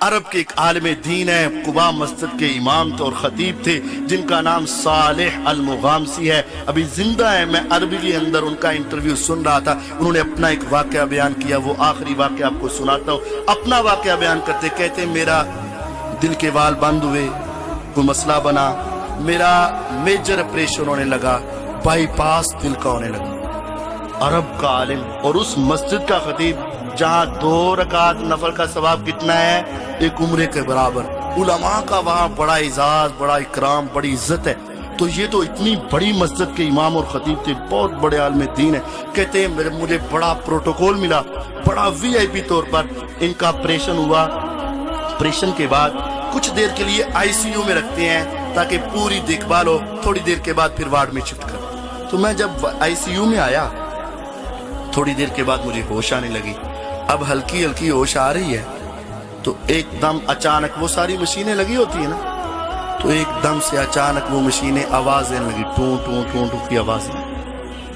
عرب کے ایک عالم دین ہے، قباء مسجد کے امام تھے اور خطیب تھے، جن کا نام صالح المغامسی ہے، ابھی زندہ ہے۔ میں عربی کے اندر ان کا انٹرویو سن رہا تھا، انہوں نے اپنا ایک واقعہ بیان کیا، وہ آخری واقعہ آپ کو سناتا ہوں۔ اپنا واقعہ بیان کرتے کہتے میرا دل کے وال بند ہوئے، کوئی مسئلہ بنا، میرا میجر آپریشن ہونے لگا، بائی پاس دل کا ہونے لگا۔ عرب کا عالم اور اس مسجد کا خطیب جہاں 2 رکعت نفل کا ثواب کتنا ہے؟ ایک عمرے کے برابر۔ علماء کا وہاں بڑا اعزاز، بڑا اکرام، بڑی عزت ہے۔ تو یہ تو اتنی بڑی مسجد کے امام اور خطیب تھے، بہت بڑے عالم دین ہیں۔ کہتے ہیں مجھے بڑا پروٹوکول ملا، بڑا وی آئی پی طور پر ان کا آپریشن ہوا۔ آپریشن کے بعد کچھ دیر کے لیے آئی سی یو میں رکھتے ہیں تاکہ پوری دیکھ بھال ہو، تھوڑی دیر کے بعد پھر وارڈ میں شفٹ کر۔ تو میں جب آئی سی یو میں آیا، تھوڑی دیر کے بعد مجھے ہوش آنے لگی۔ اب ہلکی ہلکی ہوش آ رہی ہے تو ایک دم اچانک وہ ساری مشینیں لگی ہوتی ہیں نا، تو ایک دم سے اچانک وہ مشینیں آواز دینے لگی، ٹون ٹون ٹون ٹون کی آوازیں۔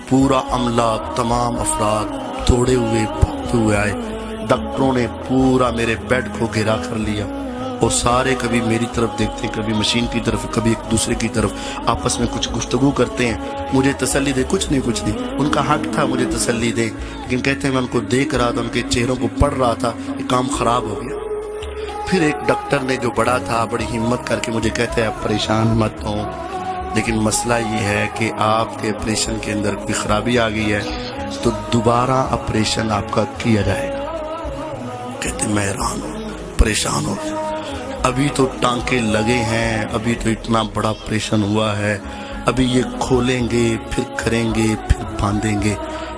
پورا عملہ، تمام افراد دوڑے ہوئے بھاگتے ہوئے آئے۔ ڈاکٹروں نے پورا میرے بیڈ کو گھیرا کر لیا اور سارے کبھی میری طرف دیکھتے ہیں، کبھی مشین کی طرف، کبھی ایک دوسرے کی طرف، آپس میں کچھ گفتگو کرتے ہیں۔ مجھے تسلی دے، کچھ نہیں، ان کا حق تھا مجھے تسلی دے، لیکن کہتے ہیں میں ان کو دیکھ رہا تھا، ان کے چہروں کو پڑھ رہا تھا، یہ کام خراب ہو گیا۔ پھر ایک ڈاکٹر نے جو بڑا تھا، بڑی ہمت کر کے مجھے کہتے ہیں آپ پریشان مت ہوں، لیکن مسئلہ یہ ہے کہ آپ کے آپریشن کے اندر کوئی خرابی آ گئی ہے تو دوبارہ آپریشن آپ کا کیا جائے گا۔ کہتے میں حیران ہوں، پریشان ہو، ابھی تو ٹانکے لگے ہیں، ابھی تو اتنا بڑا آپریشن ہوا ہے، ابھی یہ کھولیں گے، پھر کریں گے، پھر باندھیں گے۔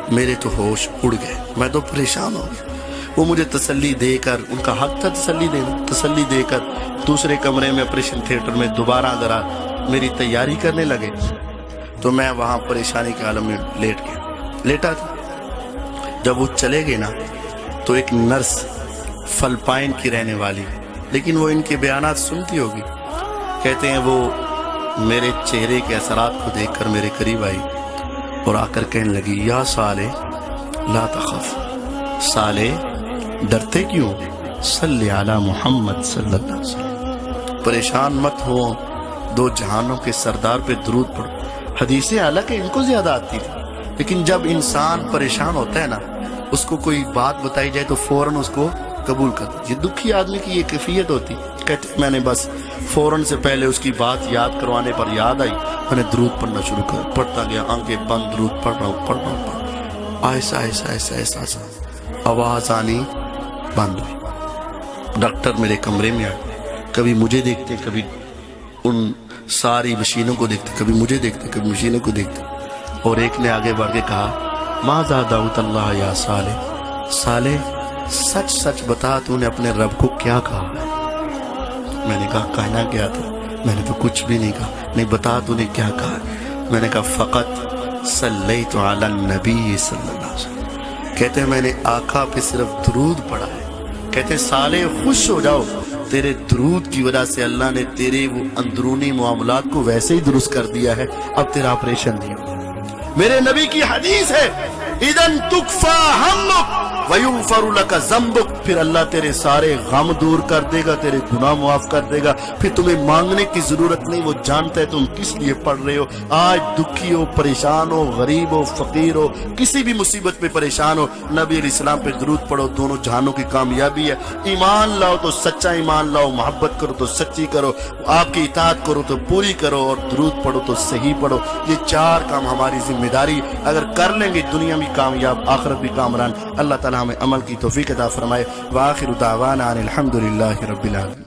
میرے تو ہوش اڑ گئے، میں تو پریشان ہو گیا۔ وہ مجھے تسلی دے کر، ان کا حق تھا تسلی دینا، تسلی دے کر دوسرے کمرے میں آپریشن تھیٹر میں دوبارہ ذرا میری تیاری کرنے لگے۔ تو میں وہاں پریشانی کے عالم میں لیٹا تھا۔ جب وہ چلے گئے نا تو ایک نرس، فلپائن کی رہنے والی، لیکن وہ ان کے بیانات سنتی ہوگی، کہتے ہیں وہ میرے چہرے کے اثرات کو دیکھ کر میرے قریب آئی اور آ کر کہنے لگی یا صالح لا تخف، صالح ڈرتے کیوں، صلی علی محمد صلی اللہ علیہ وسلم، پریشان مت ہو، 2 جہانوں کے سردار پہ درود پڑھو۔ حدیثیں حالانکہ ان کو زیادہ آتی تھی، لیکن جب انسان پریشان ہوتا ہے نا، اس کو کوئی بات بتائی جائے تو فوراً اس کو قبول کر دو۔ یہ دکھی آدمی کی یہ کیفیت ہوتی۔ کہتے میں نے بس فوراً سے پہلے اس کی بات یاد کروانے پر یاد آئی، میں نے درود پڑھنا شروع کر، پڑھتا گیا، آنکھیں بند، درود پڑھ رہا ہوں۔ ایسا آواز آنی بند ہوئی۔ ڈاکٹر میرے کمرے میں آئے، کبھی مجھے دیکھتے، کبھی ان ساری مشینوں کو دیکھتے، کبھی مجھے دیکھتے، کبھی مشینوں کو دیکھتے، اور ایک نے آگے بڑھ کے کہا ماذا دعوت اللہ یا صالح، صالح سچ سچ بتا تو نے اپنے رب کو کیا کہا؟ میں نے کہا کہنا کیا تھا؟ میں نے تو کچھ بھی نہیں کہا۔ نہیں بتا تو نے کیا کہا؟ میں نے کہا فقط صلیت علی النبی صلی اللہ علیہ وسلم، کہتے ہیں میں نے آقا پہ صرف درود پڑھا ہے۔ کہتے ہیں صالح خوش ہو جاؤ، تیرے درود کی وجہ سے اللہ نے تیرے وہ اندرونی معاملات کو ویسے ہی درست کر دیا ہے، اب تیرا آپریشن نہیں ہوگا۔ میرے نبی کی حدیث ہے اذن تکفا ہمک ویغفر لک ذنبک، پھر اللہ تیرے سارے غم دور کر دے گا، تیرے گناہ معاف کر دے گا، پھر تمہیں مانگنے کی ضرورت نہیں۔ وہ جانتا ہے تم کس لیے پڑھ رہے ہو۔ آج دکھی ہو، پریشان ہو، غریب ہو، فقیر ہو، کسی بھی مصیبت پہ پریشان ہو، نبی علیہ السلام پہ درود پڑھو، دونوں جہانوں کی کامیابی ہے۔ ایمان لاؤ تو سچا ایمان لاؤ، محبت کرو تو سچی کرو، آپ کی اطاعت کرو تو پوری کرو، اور درود پڑھو تو صحیح پڑھو۔ یہ 4 کام ہماری ذمہ داری، اگر کر لیں گے دنیا بھی کامیاب، آخرت بھی کامران۔ اللہ تعالی ہمیں عمل کی توفیق عطا فرمائے۔ وآخر دعوانا ان الحمد للہ رب العالمین۔